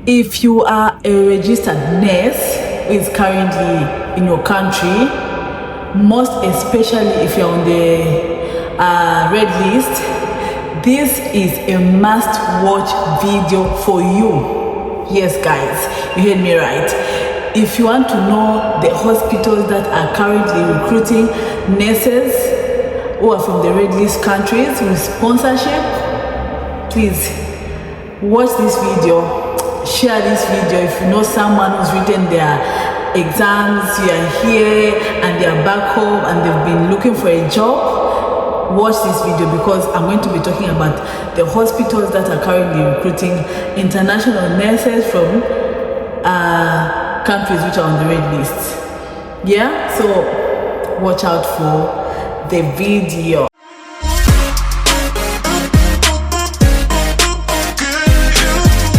If you are a registered nurse who is currently in your country, most especially if you're on the red list, this is a must-watch video for you. Yes, guys, you heard me right. If you want to know the hospitals that are currently recruiting nurses who are from the red list countries with sponsorship, please watch this video. Share this video. If you know someone who's written their exams, you are here and they are back home and they've been looking for a job, watch this video, because I'm going to be talking about the hospitals that are currently recruiting international nurses from countries which are on the red list. Yeah, so watch out for the video.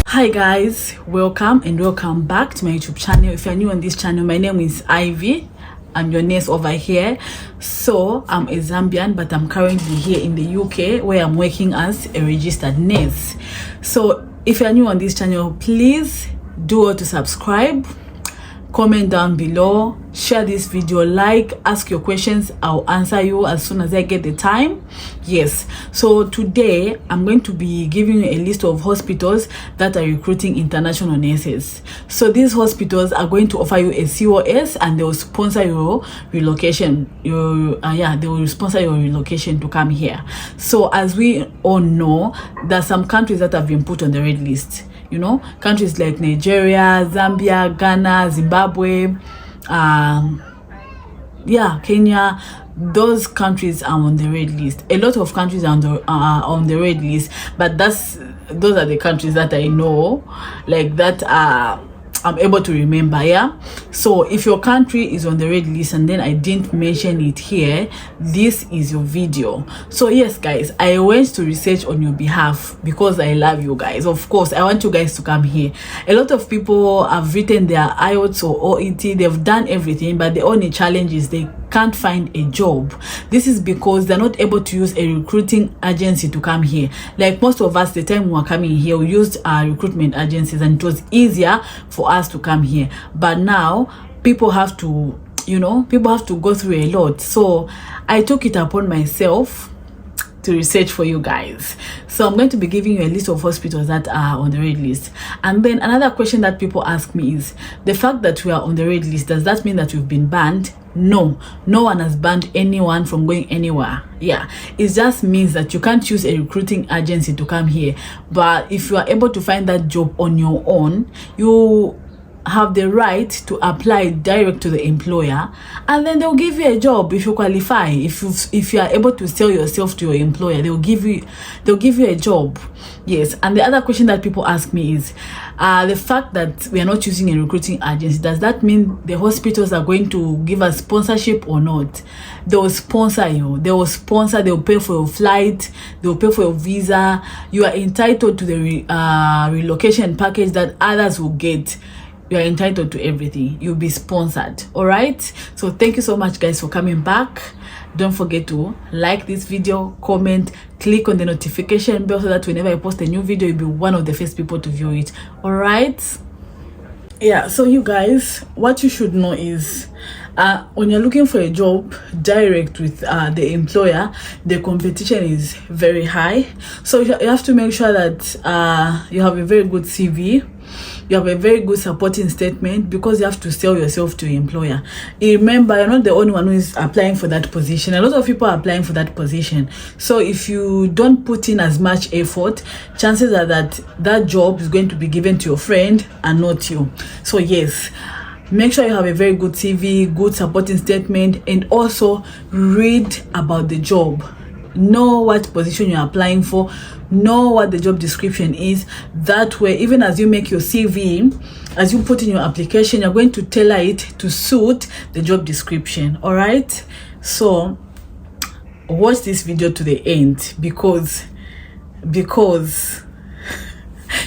Hi guys, welcome and welcome back to my YouTube channel. If you're new on this channel, my name is Ivy. I'm your nurse over here. So I'm a Zambian, but I'm currently here in the UK where I'm working as a registered nurse. So if you're new on this channel, please do well to subscribe, comment down below, share this video, like, ask your questions. I'll answer you as soon as I get the time. Yes, so today I'm going to be giving you a list of hospitals that are recruiting international nurses. So these hospitals are going to offer you a COS and they will sponsor your relocation. They will sponsor your relocation to come here. So as we all know, there are some countries that have been put on the red list. You know, countries like Nigeria, Zambia, Ghana, Zimbabwe, Kenya. Those countries are on the red list. A lot of countries are on the red list, but those are the countries that I know, like that I'm able to remember. Yeah, so if your country is on the red list and then I didn't mention it here, this is your video. So yes guys, I went to research on your behalf because I love you guys. Of course, I want you guys to come here. A lot of people have written their IELTS or OET, they've done everything, but the only challenge is they can't find a job. This is because they're not able to use a recruiting agency to come here. Like most of us, the time we were coming here, we used recruitment agencies and it was easier for us to come here. But now people have to, go through a lot. So I took it upon myself to research for you guys. So I'm going to be giving you a list of hospitals that are on the red list. And then another question that people ask me is, the fact that we are on the red list, does that mean that we've been banned? No one has banned anyone from going anywhere. Yeah, it just means that you can't use a recruiting agency to come here. But if you are able to find that job on your own, you have the right to apply direct to the employer, and then they'll give you a job if you qualify. If you are able to sell yourself to your employer, they'll give you a job. Yes. And the other question that people ask me is, the fact that we are not using a recruiting agency, does that mean the hospitals are going to give us sponsorship or not? They will sponsor you. They'll pay for your flight, they'll pay for your visa. You are entitled to the relocation package that others will get. You are entitled to everything. You'll be sponsored. All right, so thank you so much guys for coming back. Don't forget to like this video, comment, click on the notification bell so that whenever I post a new video, you'll be one of the first people to view it. All right, yeah, so you guys, what you should know is when you're looking for a job direct with the employer, the competition is very high. So you have to make sure that you have a very good CV, you have a very good supporting statement, because you have to sell yourself to your employer. Remember, you're not the only one who is applying for that position. A lot of people are applying for that position. So if you don't put in as much effort, chances are that that job is going to be given to your friend and not you. So yes, make sure you have a very good CV, good supporting statement, and also read about the job. Know what position you're applying for, know what the job description is. That way, even as you make your CV, as you put in your application, you're going to tailor it to suit the job description. All right, so watch this video to the end, because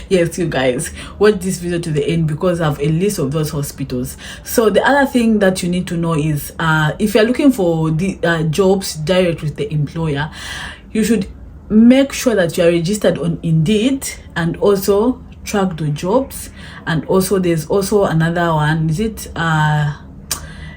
yes, you guys, watch this video to the end, because I have a list of those hospitals. So the other thing that you need to know is, if you're looking for the jobs direct with the employer, you should make sure that you are registered on Indeed and also track the jobs. And also there's also another one, is it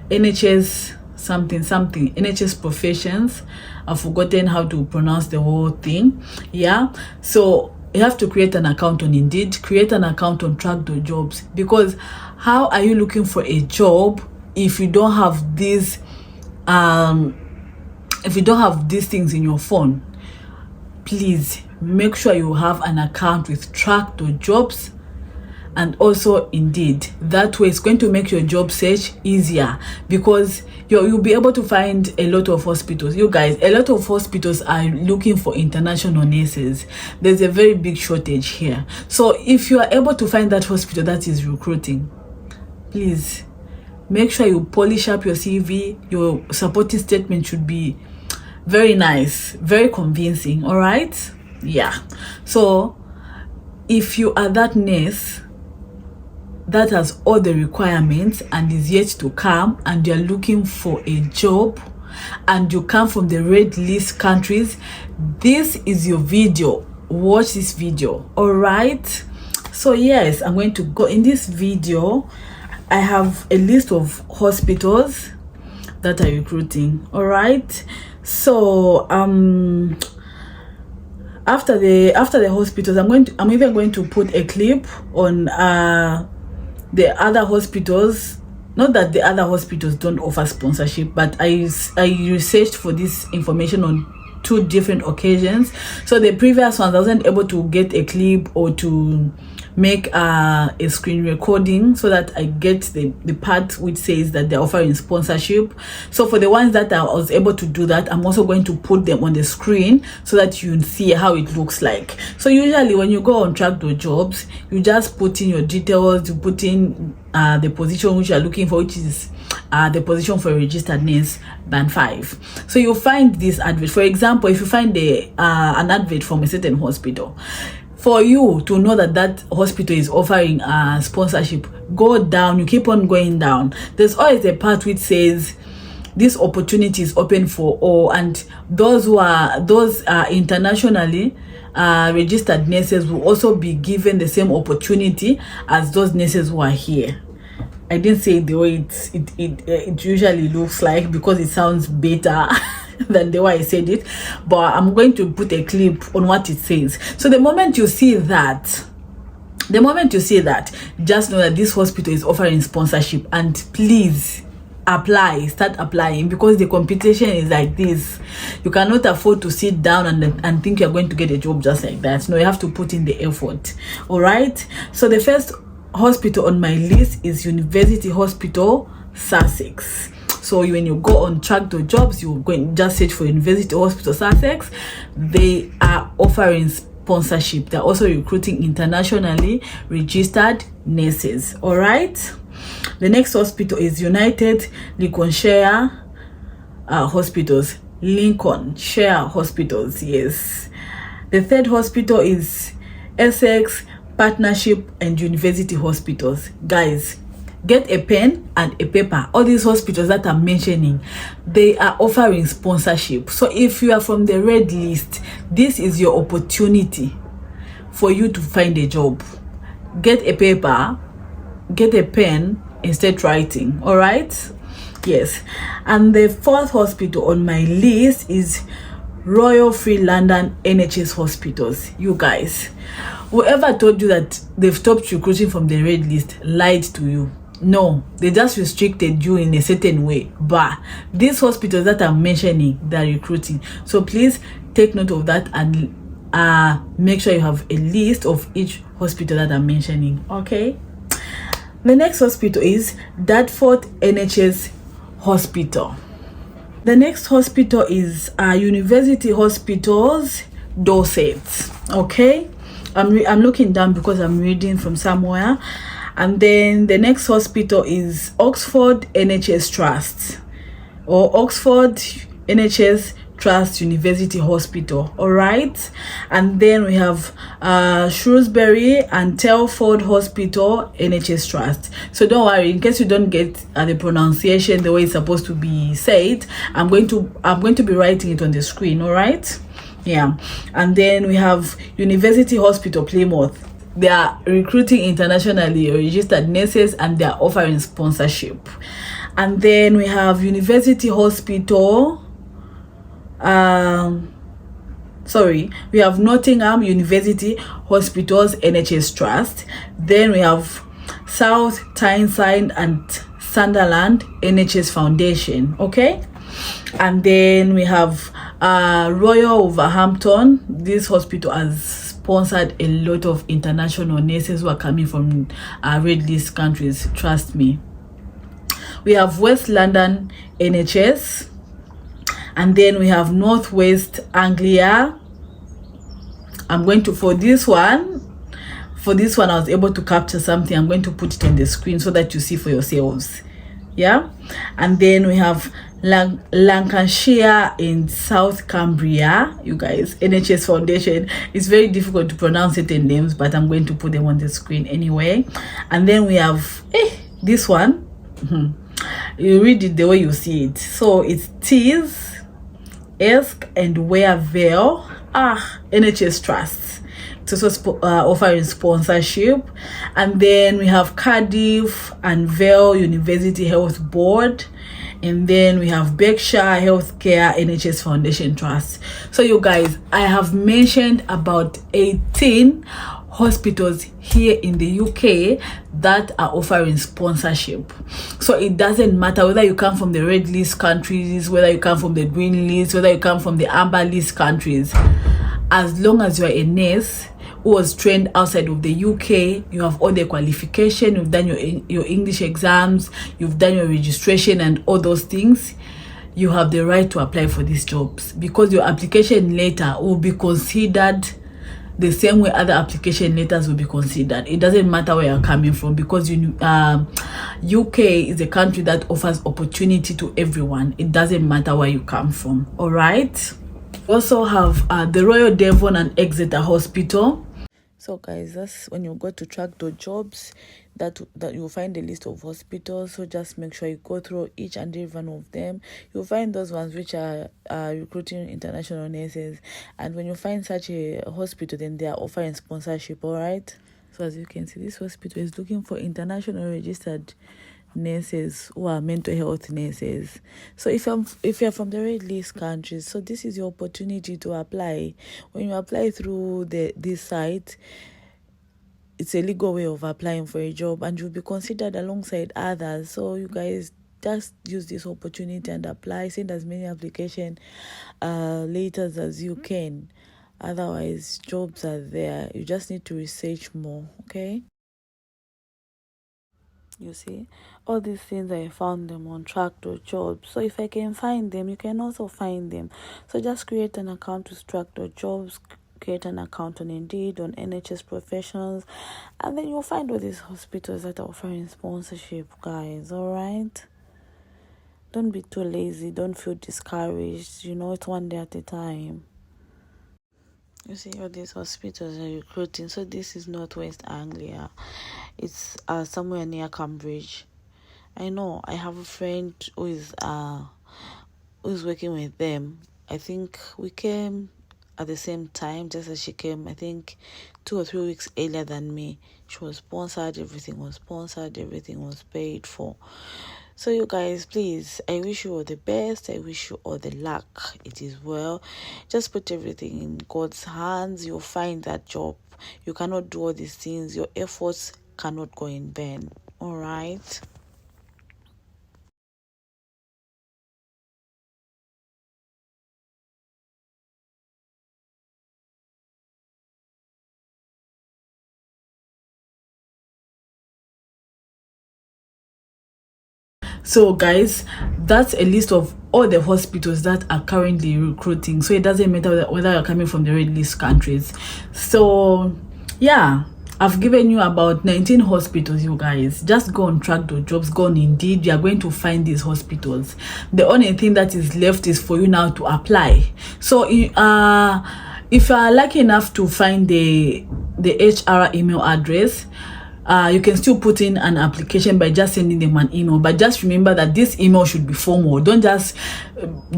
NHS something NHS professions. I've forgotten how to pronounce the whole thing. Yeah, so you have to create an account on Indeed, create an account on Track the Jobs, because how are you looking for a job if you don't have these things in your phone? Please make sure you have an account with Track the Jobs and also Indeed. That way it's going to make your job search easier, because you'll be able to find a lot of hospitals. You guys, a lot of hospitals are looking for international nurses. There's a very big shortage here. So if you are able to find that hospital that is recruiting, please make sure you polish up your CV. Your supporting statement should be very nice, very convincing. All right, yeah. So if you are that nurse that has all the requirements and is yet to come, and you're looking for a job, and you come from the red list countries, this is your video. Watch this video. All right, so yes, I'm going to go in this video. I have a list of hospitals that are recruiting. All right, so after the hospitals, I'm even going to put a clip on the other hospitals. Not that the other hospitals don't offer sponsorship, but I researched for this information on 2 different occasions. So the previous ones I wasn't able to get a clip or to make a screen recording so that I get the part which says that they're offering sponsorship. So for the ones that I was able to do that, I'm also going to put them on the screen so that you see how it looks like. So usually when you go on Track the Jobs, you just put in your details, you put in the position which you are looking for, which is the position for a registered nurse band 5. So you'll find this advert. For example, if you find an advert from a certain hospital, for you to know that that hospital is offering sponsorship, go down. You keep on going down. There's always a part which says this opportunity is open for all, and those internationally registered nurses will also be given the same opportunity as those nurses who are here. I didn't say the way it usually looks like, because it sounds better than the way I said it, but I'm going to put a clip on what it says. So the moment you see that, just know that this hospital is offering sponsorship, and please start applying, because the competition is like this. You cannot afford to sit down and think you're going to get a job just like that. No, you have to put in the effort. All right, so the first hospital on my list is University Hospital, Sussex. So when you go on Track the Jobs, you go and just search for University Hospital, Sussex. They are offering sponsorship. They're also recruiting internationally registered nurses. All right, the next hospital is United Lincolnshire Hospitals. Lincolnshire Hospitals, yes. The third hospital is Essex Partnership and University Hospitals. Guys, get a pen and a paper. All these hospitals that I'm mentioning, they are offering sponsorship. So if you are from the red list, this is your opportunity for you to find a job. Get a paper, get a pen, and start writing. All right, yes. And the fourth hospital on my list is Royal Free London NHS Hospitals. You guys, whoever told you that they've stopped recruiting from the red list lied to you. No, they just restricted you in a certain way. But these hospitals that I'm mentioning, they're recruiting. So please take note of that and make sure you have a list of each hospital that I'm mentioning. Okay, the next hospital is Dartford NHS Hospital. The next hospital is University Hospitals, Dorset. Okay, I'm looking down because I'm reading from somewhere. And then the next hospital is Oxford NHS Trust, or Oxford NHS Trust University Hospital. All right, and then we have Shrewsbury and Telford Hospital NHS Trust. So don't worry, in case you don't get the pronunciation the way it's supposed to be said, I'm going to be writing it on the screen. All right, yeah. And then we have University Hospital Plymouth. they are recruiting internationally registered nurses, and they are offering sponsorship. And then we have University Hospital. We have Nottingham University Hospitals NHS Trust. Then we have South Tyneside and Sunderland NHS Foundation. Okay, and then we have Royal Wolverhampton. This hospital has sponsored a lot of international nurses who are coming from red list countries, trust me. We have West London NHS, and then we have Northwest Anglia. I'm going to, for this one I was able to capture something. I'm going to put it on the screen so that you see for yourselves. Yeah, and then we have Lancashire in South Cumbria, you guys, NHS Foundation. It's very difficult to pronounce certain names, but I'm going to put them on the screen anyway. And then we have this one. You read it the way you see it. So it's Tees, Esk and Wearvale NHS Trusts. It's also offering sponsorship. And then we have Cardiff and Vale University Health Board. And then we have Berkshire Healthcare NHS Foundation Trust. So you guys, I have mentioned about 18 hospitals here in the UK that are offering sponsorship. So it doesn't matter whether you come from the red list countries, whether you come from the green list, whether you come from the amber list countries, as long as you are a nurse who was trained outside of the UK, you have all the qualification, you've done your English exams, you've done your registration and all those things, you have the right to apply for these jobs, because your application letter will be considered the same way other application letters will be considered. It doesn't matter where you're coming from, because UK is a country that offers opportunity to everyone. It doesn't matter where you come from. All right. We also have the Royal Devon and Exeter Hospital. So guys, that's when you go to track.jobs that you'll find a list of hospitals. So just make sure you go through each and every one of them. You'll find those ones which are recruiting international nurses, and when you find such a hospital, then they are offering sponsorship. All right. So as you can see, this hospital is looking for international registered nurses who are mental health nurses. So if you're from the red list countries, so this is your opportunity to apply. When you apply through this site, it's a legal way of applying for a job, and you'll be considered alongside others. So you guys just use this opportunity and apply. Send as many application letters as you can. Otherwise, jobs are there. You just need to research more. Okay. You see, all these things, I found them on track.jobs. So if I can find them, you can also find them. So just create an account with track.jobs, create an account on Indeed, on NHS Professionals, and then you'll find all these hospitals that are offering sponsorship, guys. All right. Don't be too lazy. Don't feel discouraged. It's one day at a time. You see, all these hospitals are recruiting. So this is Northwest Anglia. It's somewhere near Cambridge. I know. I have a friend who is working with them. I think we came at the same time, just as she came. I think 2 or 3 weeks earlier than me. She was sponsored. Everything was sponsored. Everything was paid for. So you guys, please, I wish you all the best. I wish you all the luck. It is well. Just put everything in God's hands. You'll find that job. You cannot do all these things. Your efforts cannot go in vain. All right. So guys, that's a list of all the hospitals that are currently recruiting. So it doesn't matter whether you're coming from the red list countries. So yeah, I've given you about 19 hospitals, you guys. Just go on track.jobs, go on Indeed. You are going to find these hospitals. The only thing that is left is for you now to apply. So if you are lucky enough to find the HR email address, you can still put in an application by just sending them an email. But just remember that this email should be formal. Don't just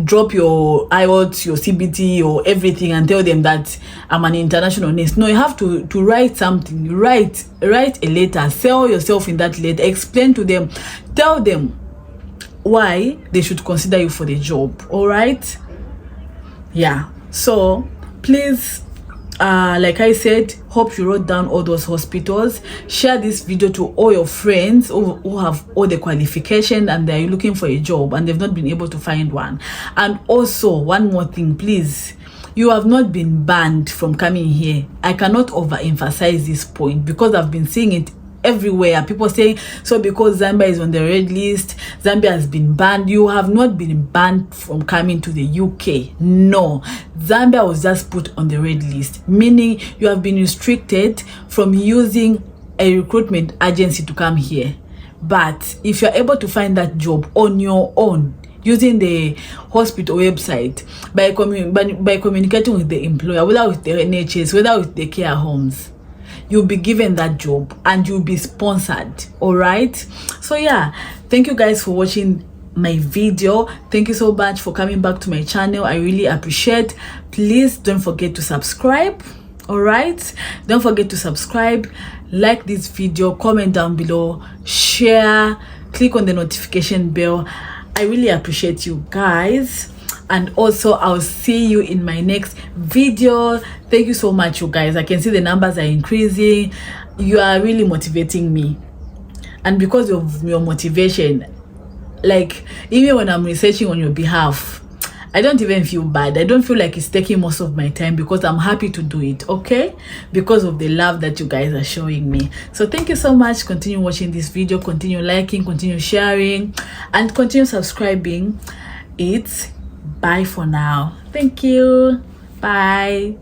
drop your IELTS, your CBT, or everything and tell them that I'm an international nurse. No, you have to write something. Write a letter. Sell yourself in that letter. Explain to them. Tell them why they should consider you for the job. All right? Yeah. So please, like I said, hope you wrote down all those hospitals. Share this video to all your friends who have all the qualification and they're looking for a job and they've not been able to find one. And also, one more thing, please. You have not been banned from coming here. I cannot overemphasize this point because I've been seeing it everywhere. People saying, so because Zambia is on the red list, Zambia has been banned. You have not been banned from coming to the UK. No, Zambia was just put on the red list, meaning you have been restricted from using a recruitment agency to come here. But if you're able to find that job on your own, using the hospital website, by communicating with the employer, whether with the NHS, whether with the care homes, you'll be given that job and you'll be sponsored. All right? So yeah, thank you guys for watching my video. Thank you so much for coming back to my channel. I really appreciate. Please don't forget to subscribe. All right, don't forget to subscribe, like this video, comment down below, share, click on the notification bell. I really appreciate you guys. And also, I'll see you in my next video. Thank you so much, you guys. I can see the numbers are increasing. You are really motivating me. And because of your motivation, like, even when I'm researching on your behalf, I don't even feel bad. I don't feel like it's taking most of my time because I'm happy to do it, okay? Because of the love that you guys are showing me. So thank you so much. Continue watching this video. Continue liking, continue sharing, and continue subscribing. Bye for now. Thank you. Bye.